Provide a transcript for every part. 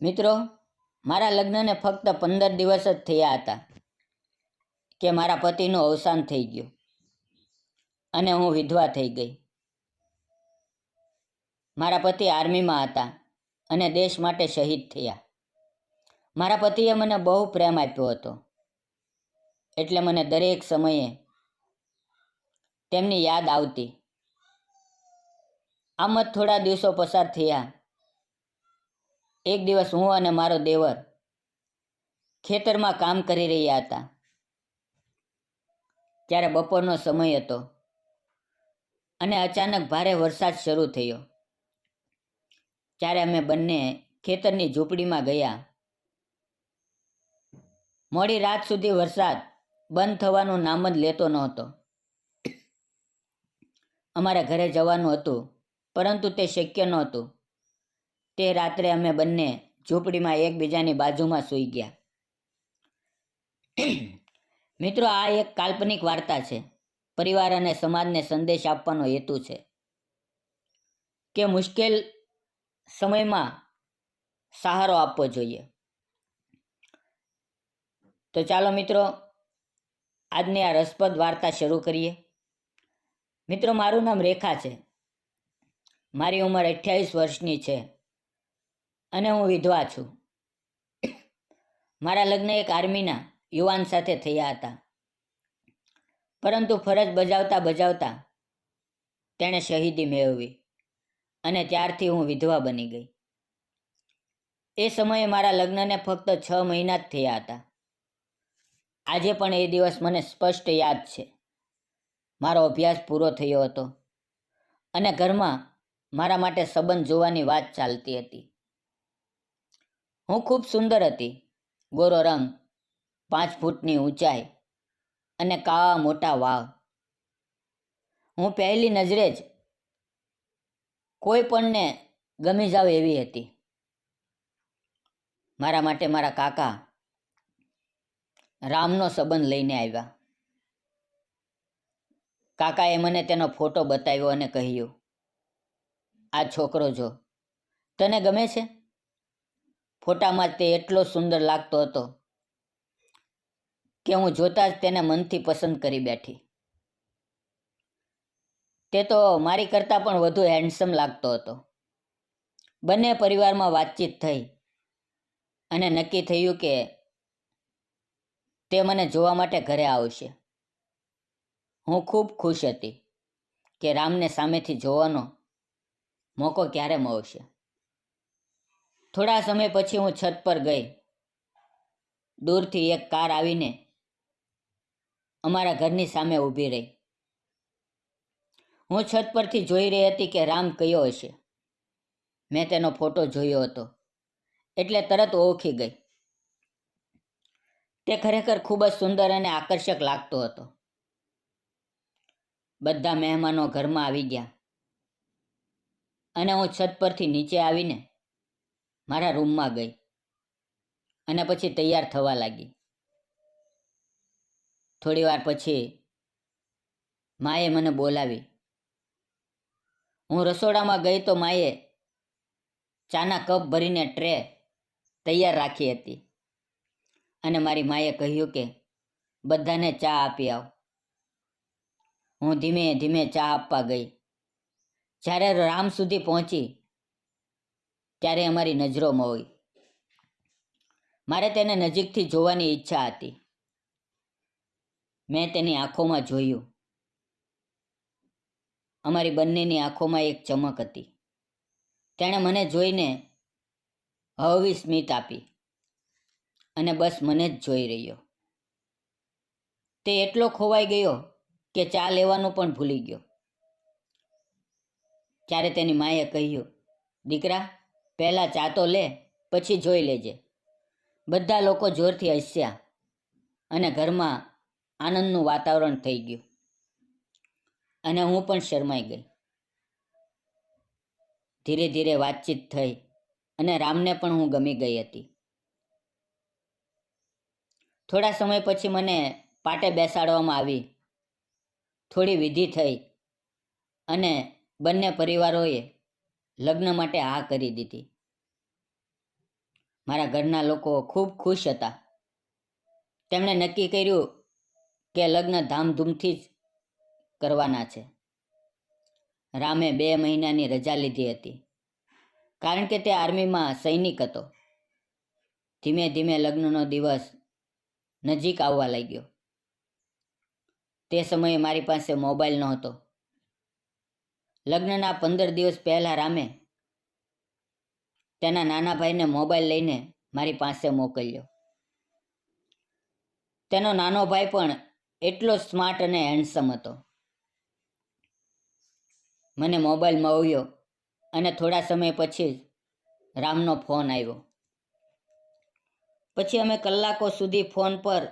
મિત્રો, મારા લગ્નને ફક્ત 15 દિવસ જ થયા હતા કે મારા પતિનું અવસાન થઈ ગયું અને હું વિધવા થઈ ગઈ. મારા પતિ આર્મીમાં હતા અને દેશ માટે શહીદ થયા. મારા પતિએ મને બહુ પ્રેમ આપ્યો હતો, એટલે મને દરેક સમયે તેમની યાદ આવતી. આમ જ થોડા દિવસો પસાર થયા. એક દિવસ હું અને મારો દેવર ખેતરમાં કામ કરી રહ્યા હતા. ત્યારે બપોરનો સમય હતો અને અચાનક ભારે વરસાદ શરૂ થયો. ત્યારે અમે બંને ખેતરની ઝૂંપડીમાં ગયા. મોડી રાત સુધી વરસાદ બંધ થવાનું નામ જ લેતો નહોતો. અમારે ઘરે જવાનું હતું, પરંતુ તે શક્ય નહોતું. તે રાત્રે અમે બંને ઝૂંપડીમાં એકબીજાની બાજુમાં સૂઈ ગયા. મિત્રો, આ એક કાલ્પનિક વાર્તા છે. પરિવાર અને સમાજને સંદેશ આપવાનો હેતુ છે કે મુશ્કેલ સમયમાં સહારો આપવો જોઈએ. તો ચાલો મિત્રો, આજની આ રસપ્રદ વાર્તા શરૂ કરીએ. મિત્રો, મારું નામ રેખા છે. મારી ઉંમર 28 વર્ષની છે અને હું વિધવા છું. મારા લગ્ન એક આર્મીના યુવાન સાથે થયા હતા, પરંતુ ફરજ બજાવતા બજાવતા તેણે શહીદી મેળવી અને ત્યારથી હું વિધવા બની ગઈ. એ સમયે મારા લગ્નને ફક્ત 6 મહિના જ થયા હતા. આજે પણ એ દિવસ મને સ્પષ્ટ યાદ છે. મારો અભ્યાસ પૂરો થયો હતો અને ઘરમાં મારા માટે સંબંધ જોવાની વાત ચાલતી હતી. હું ખૂબ સુંદર હતી. ગોરો રંગ, 5 ફૂટની ઊંચાઈ અને કાળા મોટા વાળ. હું પહેલી નજરે જ કોઈ પણને ગમી જાવ એવી હતી. મારા માટે મારા કાકા રામનો સંબંધ લઈને આવ્યા. કાકાએ મને તેનો ફોટો બતાવ્યો અને કહ્યું, આ છોકરો જો, તને ગમે છે? ફોટામાં તે એટલો સુંદર લાગતો હતો કે હું જોતા જ તેને મનથી પસંદ કરી બેઠી. તે તો મારી કરતાં પણ વધુ હેન્ડસમ લાગતો હતો. બંને પરિવારમાં વાતચીત થઈ અને નક્કી થયું કે તે મને જોવા માટે ઘરે આવશે. હું ખૂબ ખુશ હતી કે રામને સામેથી જોવાનો મોકો ક્યારે મળશે. થોડા સમય પછી હું છત પર ગઈ. દૂરથી એક કાર આવીને અમારા ઘરની સામે ઊભી રહી. હું છત પરથી જોઈ રહી હતી કે રામ કયો હશે. મેં તેનો ફોટો જોયો હતો એટલે તરત ઓળખી ગઈ. તે ખરેખર ખૂબ જ સુંદર અને આકર્ષક લાગતો હતો. બધા મહેમાનો ઘરમાં આવી ગયા અને હું છત પરથી નીચે આવીને મારા રૂમમાં ગઈ અને પછી તૈયાર થવા લાગી. થોડી વાર પછી માએ મને બોલાવી. હું રસોડામાં ગઈ તો માએ ચાના કપ ભરીને ટ્રે તૈયાર રાખી હતી અને મારી માએ કહ્યું કે બધાને ચા આપી આવ. હું ધીમે ધીમે ચા આપવા ગઈ. જ્યારે રામ સુધી પહોંચી ત્યારે અમારી નજરો મળી. મારે તેને નજીકથી જોવાની ઈચ્છા હતી. મેં તેની આંખોમાં જોયું. અમારી બંનેની આંખોમાં એક ચમક હતી. તેણે મને જોઈને હળવી સ્મિત આપી અને બસ મને જ જોઈ રહ્યો. તે એટલો ખોવાઈ ગયો કે ચા લેવાનું પણ ભૂલી ગયો. ત્યારે તેની માએ કહ્યું, દીકરા, પહેલાં ચા તો લે, પછી જોઈ લેજે. બધા લોકો જોરથી હસ્યા અને ઘરમાં આનંદનું વાતાવરણ થઈ ગયું અને હું પણ શરમાઈ ગઈ. ધીરે ધીરે વાતચીત થઈ અને રામને પણ હું ગમી ગઈ હતી. થોડા સમય પછી મને પાટે બેસાડવામાં આવી. થોડી વિધિ થઈ અને બંને પરિવારોએ લગ્ન માટે હા કરી દીધી. મારા ઘરના લોકો ખૂબ ખુશ હતા. તેમણે નક્કી કર્યું કે લગ્ન ધામધૂમથી જ કરવાના છે. રામે 2 મહિનાની રજા લીધી હતી, કારણ કે તે આર્મીમાં સૈનિક હતો. ધીમે ધીમે લગ્નનો દિવસ નજીક આવવા લાગ્યો. તે સમયે મારી પાસે મોબાઈલ નહોતો. લગ્નના 15 દિવસ પહેલાં રામે તેના નાના ભાઈને મોબાઈલ લઈને મારી પાસે મોકલ્યો. તેનો નાનો ભાઈ પણ એટલો સ્માર્ટ અને હેન્ડસમ હતો. મને મોબાઈલ મળ્યો અને થોડા સમય પછી જ રામનો ફોન આવ્યો. પછી અમે કલાકો સુધી ફોન પર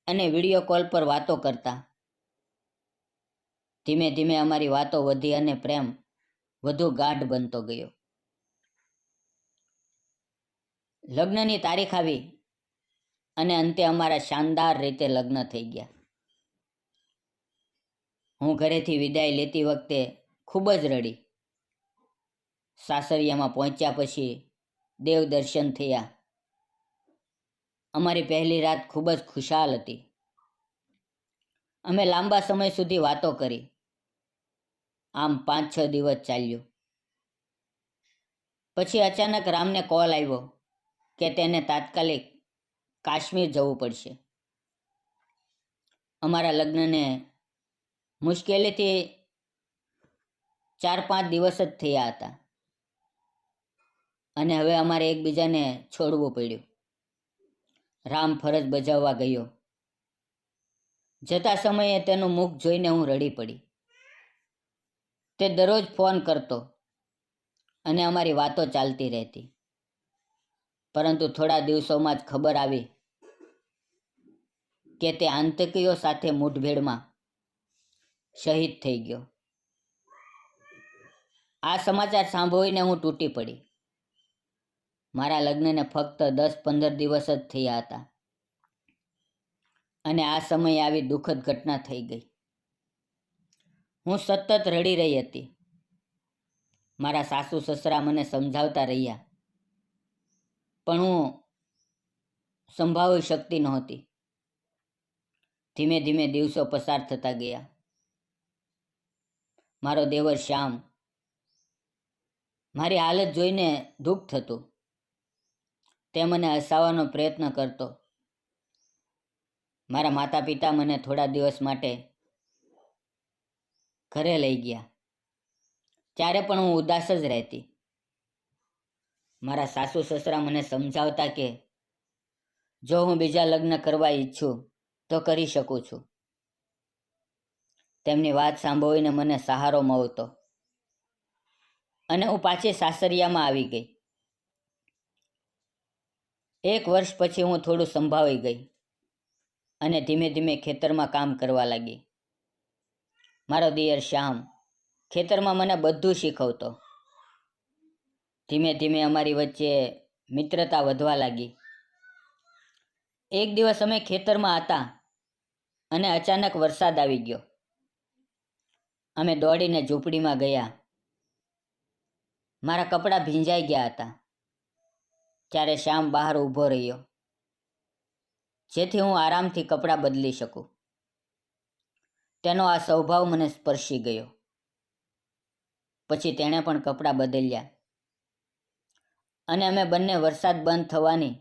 અને વિડીયો કોલ પર વાતો કરતા. ધીમે ધીમે અમારી વાતો વધી અને પ્રેમ વધુ ગાઢ બનતો ગયો. લગ્નની તારીખ આવી અને અંતે અમારા શાનદાર રીતે લગ્ન થઈ ગયા. હું ઘરેથી વિદાય લેતી વખતે ખૂબ જ રડી. સાસરિયામાં પહોંચ્યા પછી દેવ દર્શન થયા. અમારી પહેલી રાત ખૂબ જ ખુશાલ હતી. અમે લાંબા સમય સુધી વાતો કરી. આમ 5-6 દિવસ ચાલ્યું. પછી અચાનક રામને કોલ આવ્યો કે તેને તાત્કાલિક કાશ્મીર જવું પડશે. અમારા લગ્નને મુશ્કેલીથી 4-5 દિવસ જ થયા હતા અને હવે અમારે એકબીજાને છોડવું પડ્યું. રામ ફરજ બજાવવા ગયો. જતા સમયે તેનું મુખ જોઈને હું રડી પડી. તે દરરોજ ફોન કરતો અને અમારી વાતો ચાલતી રહેતી. પરંતુ થોડા દિવસોમાં જ ખબર આવી કે તે આતંકીઓ સાથે મુઠભેડમાં શહીદ થઈ ગયો. આ સમાચાર સાંભળીને હું તૂટી પડી. મારા લગ્નને ફક્ત 10-15 દિવસ જ થયા હતા અને આ સમયે આવી દુઃખદ ઘટના થઈ ગઈ. હું સતત રડી રહી હતી. મારા સાસુ સસરા મને સમજાવતા રહ્યા, પણ હું સંભાળી શકતી નહોતી. ધીમે ધીમે દિવસો પસાર થતા ગયા. મારો દેવર શ્યામ મારી હાલત જોઈને દુઃખ થતું. તે મને હસાવવાનો પ્રયત્ન કરતો. મારા માતા પિતા મને થોડા દિવસ માટે ઘરે લઈ ગયા. ત્યારે પણ હું ઉદાસ જ રહેતી. મારા સાસુ સસરા મને સમજાવતા કે જો હું બીજા લગ્ન કરવા ઈચ્છું તો કરી શકું છું. તેમની વાત સાંભળીને મને સહારો મળતો અને હું પાછી સાસરિયામાં આવી ગઈ. 1 વર્ષ પછી હું થોડું સંભાળી ગઈ અને ધીમે ધીમે ખેતરમાં કામ કરવા લાગી. મારો દિયર શ્યામ ખેતરમાં મને બધું શીખવતો. ધીમે ધીમે અમારી વચ્ચે મિત્રતા વધવા લાગી. એક દિવસ અમે ખેતરમાં હતા અને અચાનક વરસાદ આવી ગયો. અમે દોડીને ઝૂંપડીમાં ગયા. મારા કપડાં ભીંજાઈ ગયા હતા. ત્યારે શ્યામ બહાર ઊભો રહ્યો, જેથી હું આરામથી કપડાં બદલી શકું. તેનો આ સ્વભાવ મને સ્પર્શી ગયો. પછી તેણે પણ કપડાં બદલ્યા અને અમે બંને વરસાદ બંધ થવાની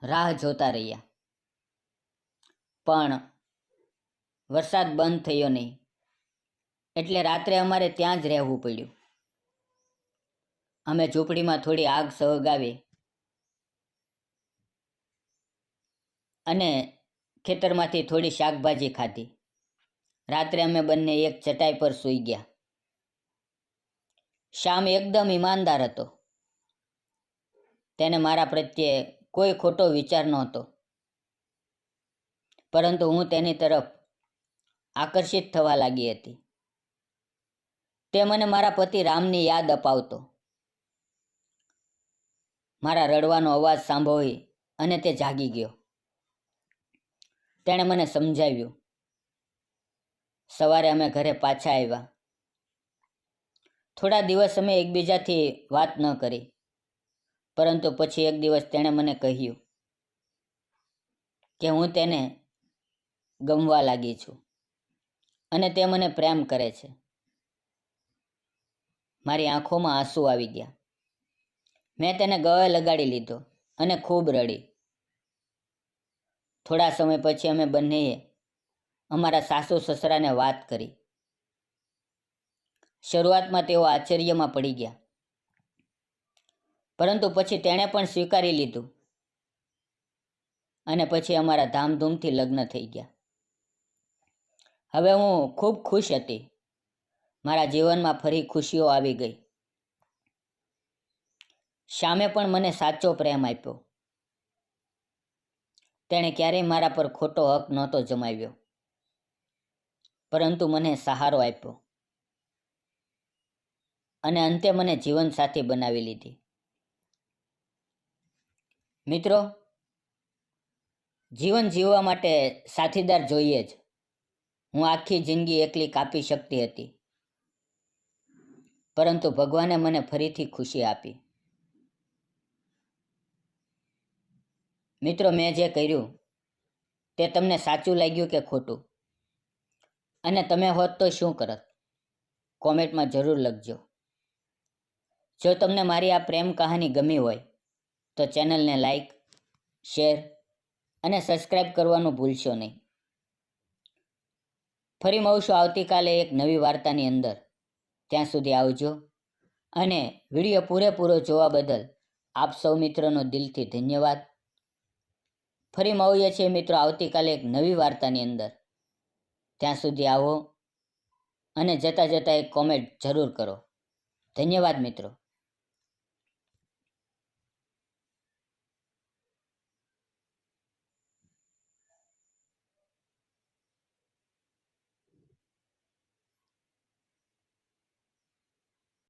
રાહ જોતા રહ્યા. પણ વરસાદ બંધ થયો નહીં, એટલે રાત્રે અમારે ત્યાં જ રહેવું પડ્યું. અમે ઝૂંપડીમાં થોડી આગ સળગાવી અને ખેતરમાંથી થોડી શાકભાજી ખાધી. રાત્રે અમે બંને એક ચટાઈ પર સૂઈ ગયા. શ્યામ એકદમ ઈમાનદાર હતો. તેને મારા પ્રત્યે કોઈ ખોટો વિચાર નહોતો, પરંતુ હું તેની તરફ આકર્ષિત થવા લાગી હતી. તે મને મારા પતિ રામની યાદ અપાવતો. મારા રડવાનો અવાજ સાંભળી અને તે જાગી ગયો. તેણે મને સમજાવ્યું. સવારે અમે ઘરે પાછા આવ્યા. થોડા દિવસ અમે એકબીજાથી વાત ન કરી. પરંતુ પછી એક દિવસ તેણે મને કહ્યું કે હું તેને ગમવા લાગી છું અને તે મને પ્રેમ કરે છે. મારી આંખોમાં આંસુ આવી ગયા. મેં તેને ગળે લગાડી લીધો અને ખૂબ રડી. થોડા સમય પછી અમે બંનેએ અમારા સાસુ સસરાને વાત કરી. શરૂઆતમાં તેઓ આશ્ચર્યમાં પડી ગયા, પરંતુ પછી તેણે પણ સ્વીકારી લીધું અને પછી અમારા ધામધૂમથી લગ્ન થઈ ગયા. હવે હું ખૂબ ખુશ હતી. મારા જીવનમાં ફરી ખુશીઓ આવી ગઈ. શ્યામે પણ મને સાચો પ્રેમ આપ્યો. તેણે ક્યારેય મારા પર ખોટો હક નહોતો જમાવ્યો, પરંતુ મને સહારો આપ્યો અને અંતે મને જીવનસાથી બનાવી લીધી. મિત્રો, જીવન જીવવા માટે સાથીદાર જોઈએ જ. હું આખી જિંદગી એકલી કાપી શકતી હતી, પરંતુ ભગવાને મને ફરીથી ખુશી આપી. મિત્રો, મેં જે કર્યું તે તમને સાચું લાગ્યું કે ખોટું? અને તમે હોત તો શું કરત? કોમેન્ટમાં જરૂર લખજો. જો તમને મારી આ પ્રેમ કહાની ગમી હોય તો ચેનલને લાઈક, શેર અને સબસ્ક્રાઈબ કરવાનું ભૂલશો નહીં. ફરી મળશું આવતીકાલે એક નવી વાર્તાની અંદર. ત્યાં સુધી આવજો અને વિડીયો પૂરેપૂરો જોવા બદલ આપ સૌ મિત્રોનો દિલથી ધન્યવાદ. ફરી મળીએ છીએ મિત્રો આવતીકાલે એક નવી વાર્તાની અંદર. ત્યાં સુધી આવો અને જતાં જતાં એક કોમેન્ટ જરૂર કરો. ધન્યવાદ મિત્રો.